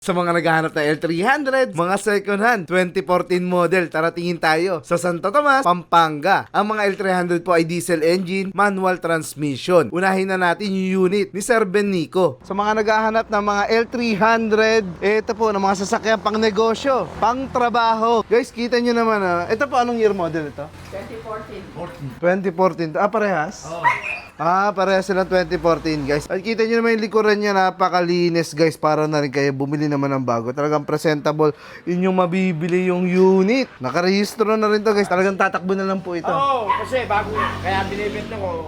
Sa mga naghahanap ng L300, mga second hand, 2014 model, tara tingin tayo sa Santo Tomas, Pampanga. Ang mga L300 po ay diesel engine, manual transmission. Unahin na natin yung unit ni Sir Ben Nico. Sa mga naghahanap ng mga L300, ito po, ng mga sasakyan pang negosyo, pang trabaho. Guys, kita nyo naman, ito po, anong year model ito? 2014. 2014. Parehas? Oo. Parehas silang 2014, guys. At kita nyo naman yung likuran niya, napakalinis, guys. Para na rin kayo bumili naman ng bago. Talagang presentable. Yun yung mabibili yung unit. Nakarehistro na rin to, guys. Talagang tatakbo na lang po ito. Oo, kasi bago. Kaya binibenta ko,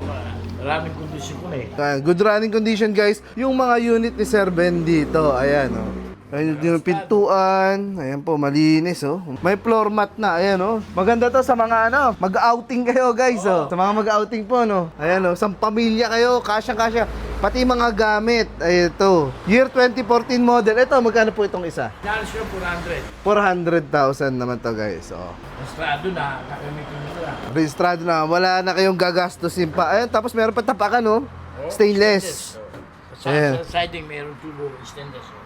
maraming kondisyon ko na eh. Good running condition, guys. Yung mga unit ni Sir Ben dito. Ayan, Ayan yung pintuan. Ayan po, malinis, May floor mat na, ayan, Maganda to sa mga, mag-outing kayo, guys, Sa mga mag-outing po, Ayan, Sa pamilya kayo, kasyang-kasya. Pati mga gamit. Ay, ito. Year 2014 model. Ito, magkano po itong isa? Nalas ko 400. 400,000 naman to, guys, Estrado na, kakamitin mo na. Registrado na. Wala na kayong gagastusin pa. Ayan, tapos meron pa tapakan, Stainless. Ayan. Sa siding, mayroon tubo, stainless.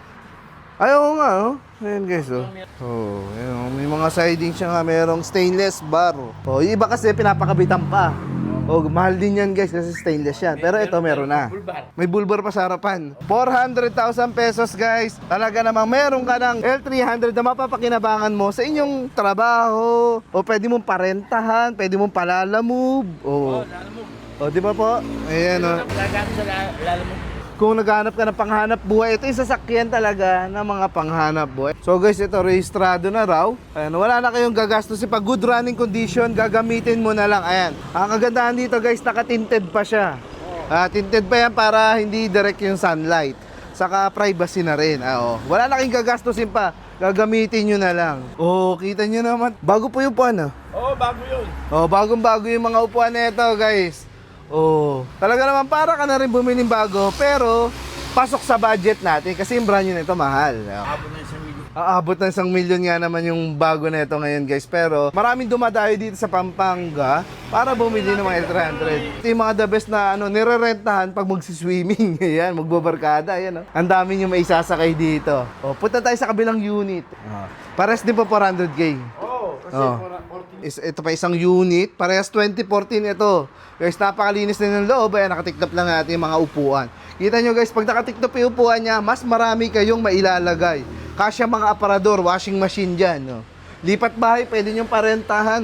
Ay, oo nga, Ayan, guys, ayan, may mga siding siya nga, merong stainless bar. Yung iba kasi pinapakabitan pa. Mahal din yan, guys, kasi stainless yan. Pero ito, meron na. May bulbar pa sa harapan. 400,000 pesos, guys. Talaga namang meron ka ng L300 na mapapakinabangan mo sa inyong trabaho. O pwede mong parentahan, pwede mong palalamove. Di ba po? Ayan, Lagamit sa lalamove. Kung naghahanap ka ng panghanap buhay, ito yung sasakyan talaga ng mga panghanap buhay. So guys, ito rehistrado na raw. Ayan, wala na kayong gagastusin. Pag good running condition, gagamitin mo na lang. Ayan. Ang kagandahan dito, guys, naka-tinted pa siya. Tinted pa yan para hindi direct yung sunlight. Saka privacy na rin. Wala na kayong gagastusin pa. Gagamitin nyo na lang. Kita nyo naman. Bago po yung upuan, Bago yun. Bagong-bago yung mga upuan na ito, guys. Talaga naman para ka na rin bumiling bago, pero pasok sa budget natin kasi yung brand new nito mahal. Abot na 1 milyon. Aabot ng 1 milyon nga naman yung bago na ito ngayon, guys. Pero maraming dumadayo dito sa Pampanga para bumili ng mga L300. Ito yung mga the best na nire-rentahan pag magsiswimming. Ayan, magbabarkada. Ayan, Ang dami nyo maisasakay dito. Punta tayo sa kabilang unit. Pares din po 400K. Kasi Ito pa isang unit, parehas 2014 ito. Guys, napakalinis din ng loob. Ayan, nakatiklop lang natin yung mga upuan. Kita nyo, guys, pag nakatiklop yung upuan niya, mas marami kayong mailalagay. Kasya mga aparador, washing machine dyan. Lipat bahay, pwede nyo parentahan.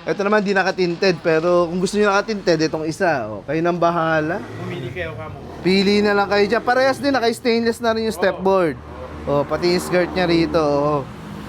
Ito naman, di nakatinted. Pero kung gusto nyo nakatinted, itong isa. Kayo nang bahala. pumili kayo kamo. Pili na lang kayo dyan. Parehas din, naka-stainless na rin yung stepboard. Pati yung skirt niya rito.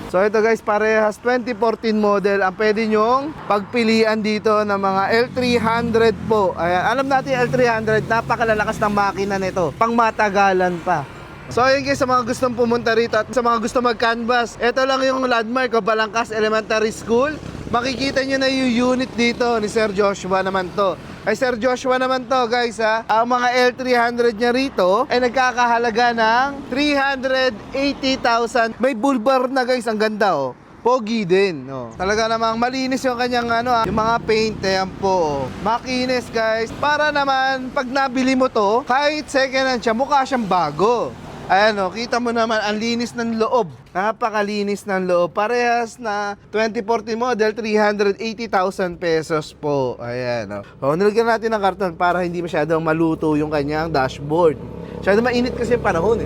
So ito, guys, parehas 2014 model. Ang pwede nyong pagpilian dito ng mga L300 po. Ayan, alam natin yung L300, napakalalakas ng makina nito. Pangmatagalan pa. So ayun, guys, sa mga gustong pumunta rito at sa mga gusto mag-canvas, ito lang yung landmark o Balangkas Elementary School. Makikita nyo na yung unit dito ni Sir Joshua naman to. Ay, Sir Joshua naman to, guys, Ang mga L300 niya rito ay nagkakahalaga ng 380,000. May bulbar na, guys, ang ganda, Pogi din, Talaga namang malinis yung kanyang yung mga paint, ayan po, Makinis, guys. Para naman pag nabili mo to, kahit second hand siya, mukha siyang bago. Ayan, kita mo naman ang linis ng loob. Napakalinis ng loob. Parehas na 2014 model, 380,000 pesos po. Ayan, nilagyan natin ng karton para hindi masyadong maluto yung kanyang dashboard. Masyadong mainit kasi yung panahon,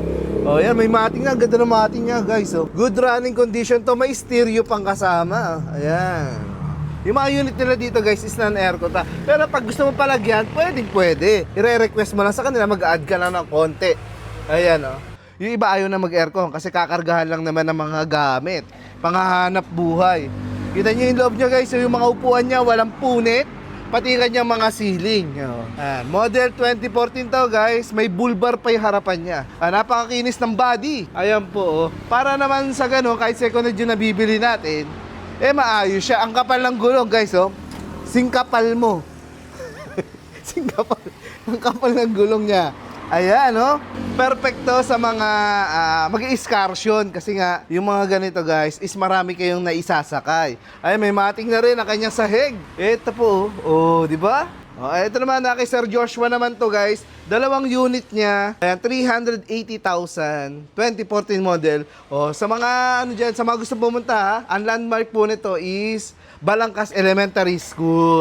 Ayan, may mating na. Ganda ng mating niya, guys, Good running condition to. May stereo pang kasama. Ayan. Yung mga unit nila dito, guys, is non-aircon. Pero pag gusto mo palagyan, pwede. I-request mo lang sa kanila, mag-add ka lang ng konti. Ayan, Yung iba ayaw na mag-aircon kasi kakargahan lang naman ng mga gamit. Panghahanap buhay. Kita nyo yung loob nyo, guys. Yung mga upuan niya, walang punit. Pati kanyang mga ceiling. Model 2014 to, guys. May bulbar pa yung harapan niya. Napakakinis ng body. Ayan po, Para naman sa gano'n, kahit second hand yung nabibili natin, maayos siya. Ang kapal ng gulong, guys, Singkapal mo. Singkapal. Ang kapal ng gulong niya. Ayan, Perfecto sa mga mag-i-excursion kasi nga yung mga ganito, guys, is marami kayong naisasakay. Ay, may mating na rin ang kanyang sahig. Ito po, di ba? Ito naman na kay Sir Joshua naman to guys. Dalawang unit niya. Ayan, 380,000. 2014 model. Sa mga ano dyan, sa mga gusto pumunta ha, ang landmark po nito is Balangkas Elementary School.